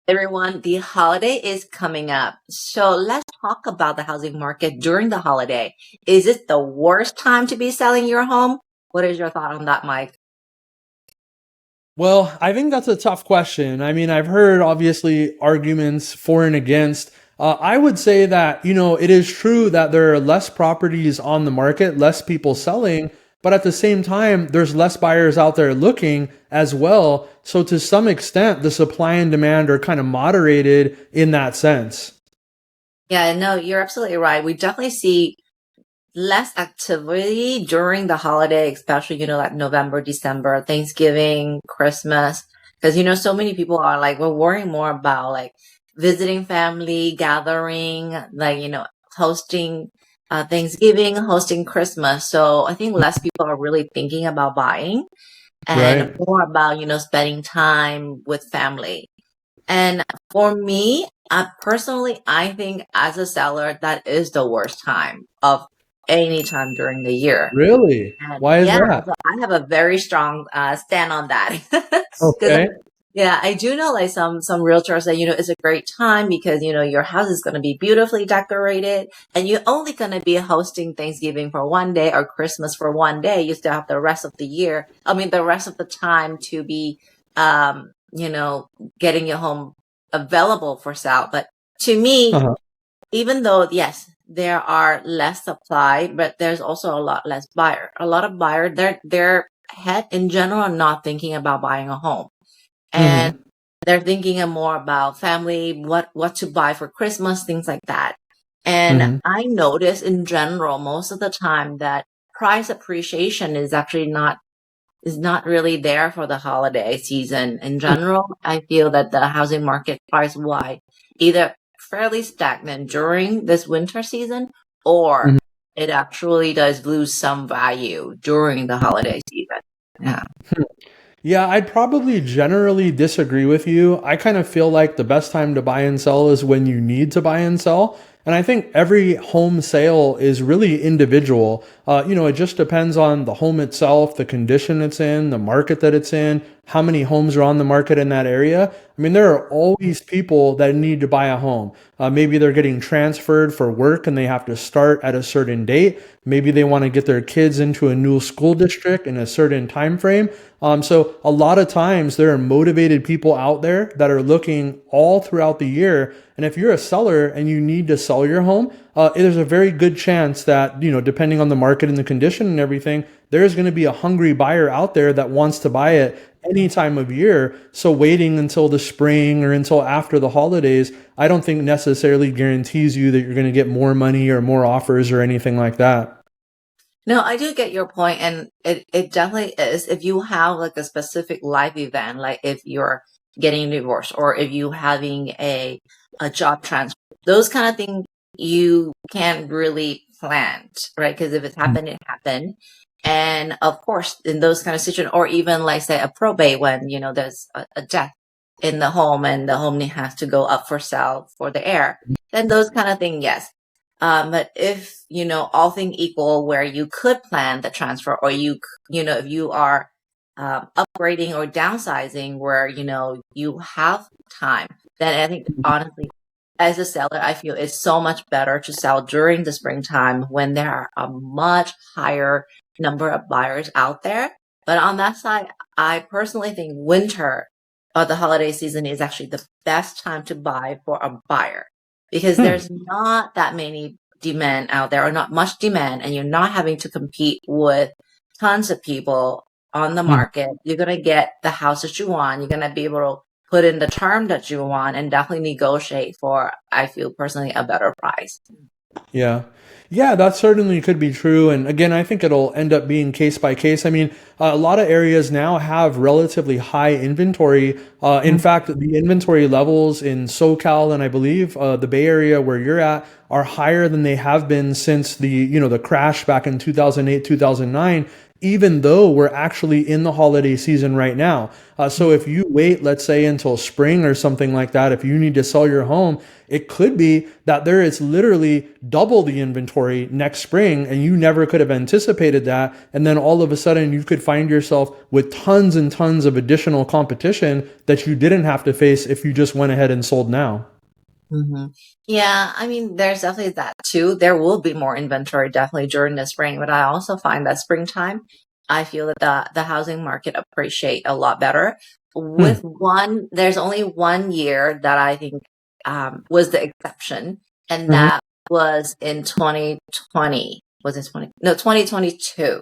Everyone, the holiday is coming up. So let's talk about the housing market during the holiday. Is it the worst time to be selling your home? What is your thought on that, Mike? Well, I think that's a tough question. I mean, I've heard obviously arguments for and against. I would say that, it is true that there are less properties on the market, less people selling, but at the same time, there's less buyers out there looking as well. So to some extent, the supply and demand are kind of moderated in that sense. Yeah, no, you're absolutely right. We definitely see less activity during the holiday, especially, like November, December, Thanksgiving, Christmas. Because, so many people are like, we're worrying more about like visiting family, gathering, like, hosting Thanksgiving, hosting Christmas. So I think less people are really thinking about buying and Right. more about, spending time with family. And for me, personally, I think as a seller, that is the worst time of any time during the year. Really? And Why is yeah, that? so I have a very strong stand on that. Because Okay. yeah, I do know like some realtors that it's a great time because your house is going to be beautifully decorated and you're only going to be hosting Thanksgiving for one day or Christmas for one day. You still have the rest of the year. I mean, the rest of the time to be getting your home available for sale. But to me, Uh-huh. even though, yes, there are less supply, but there's also a lot less buyer. A lot of buyer, their head in general are not thinking about buying a home. And Hmm. they're thinking more about family, what to buy for Christmas, things like that. And Hmm. I notice in general, most of the time that price appreciation is not really there for the holiday season. In general, I feel that the housing market price wide either fairly stagnant during this winter season or it actually does lose some value during the holiday season. Yeah. Yeah, I'd probably generally disagree with you. I kind of feel like the best time to buy and sell is when you need to buy and sell. And I think every home sale is really individual. It just depends on the home itself, the condition it's in, the market that it's in, how many homes are on the market in that area. I mean, there are always people that need to buy a home. Maybe they're getting transferred for work and they have to start at a certain date. Maybe they want to get their kids into a new school district in a certain time frame. So a lot of times there are motivated people out there that are looking all throughout the year. And if you're a seller and you need to sell your home, there's a very good chance that, depending on the market and the condition and everything, there's going to be a hungry buyer out there that wants to buy it any time of year. So waiting until the spring or until after the holidays, I don't think necessarily guarantees you that you're going to get more money or more offers or anything like that. No, I do get your point, and it definitely is. If you have like a specific life event, like if you're getting divorced or if you having a job transfer, those kind of things you can't really plan, right? Because if it happened, it happened. And of course, in those kind of situations, or even like say a probate when there's a death in the home and the home has to go up for sale for the heir, then those kind of things, yes. But if, all things equal where you could plan the transfer or if you are upgrading or downsizing where, you have time, then I think honestly, as a seller, I feel it's so much better to sell during the springtime when there are a much higher number of buyers out there. But on that side, I personally think winter or the holiday season is actually the best time to buy for a buyer because Hmm. there's not that many demand out there or not much demand and you're not having to compete with tons of people on the Hmm. market. You're going to get the house that you want. You're going to be able to put in the term that you want and definitely negotiate for, I feel personally, a better price. Yeah. Yeah, that certainly could be true. And again, I think it'll end up being case by case. I mean, a lot of areas now have relatively high inventory. In fact, the inventory levels in SoCal and I believe the Bay Area where you're at are higher than they have been since the crash back in 2008, 2009. even though we're actually in the holiday season right now. So if you wait, let's say until spring or something like that, if you need to sell your home, it could be that there is literally double the inventory next spring and you never could have anticipated that. And then all of a sudden you could find yourself with tons and tons of additional competition that you didn't have to face if you just went ahead and sold now. Hmm. Yeah, I mean, there's definitely that too. There will be more inventory definitely during the spring, but I also find that springtime, I feel that the housing market appreciate a lot better. Hmm. There's only 1 year that I think was the exception, and Hmm. that was in 2020. Was it 20? No, 2022,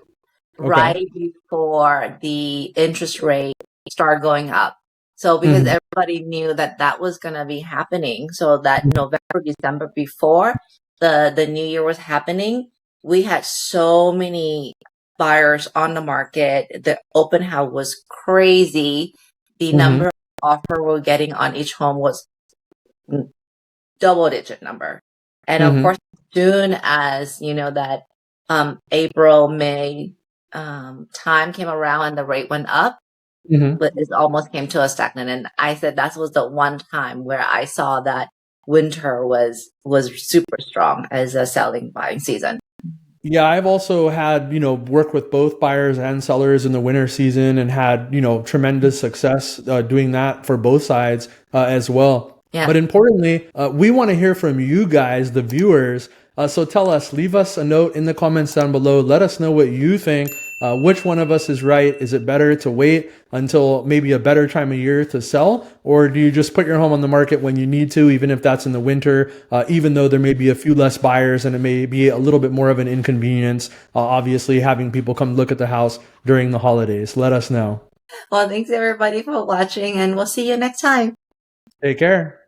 Okay. right before the interest rate started going up. So because Hmm. everybody knew that that was going to be happening, so that November, December before the new year was happening, we had so many buyers on the market. The open house was crazy. The Hmm. number of offer we're getting on each home was double digit number. And of Hmm. course, as soon as that April, May time came around and the rate went up, Hmm. but it almost came to a stagnant. And I said that was the one time where I saw that winter was super strong as a selling buying season. Yeah, I've also had, work with both buyers and sellers in the winter season and had, tremendous success doing that for both sides as well. Yeah. But importantly, we want to hear from you guys, the viewers. So tell us, leave us a note in the comments down below. Let us know what you think. Which one of us is right? Is it better to wait until maybe a better time of year to sell? Or do you just put your home on the market when you need to, even if that's in the winter, even though there may be a few less buyers and it may be a little bit more of an inconvenience, obviously having people come look at the house during the holidays? Let us know. Well, thanks everybody for watching, and we'll see you next time. Take care.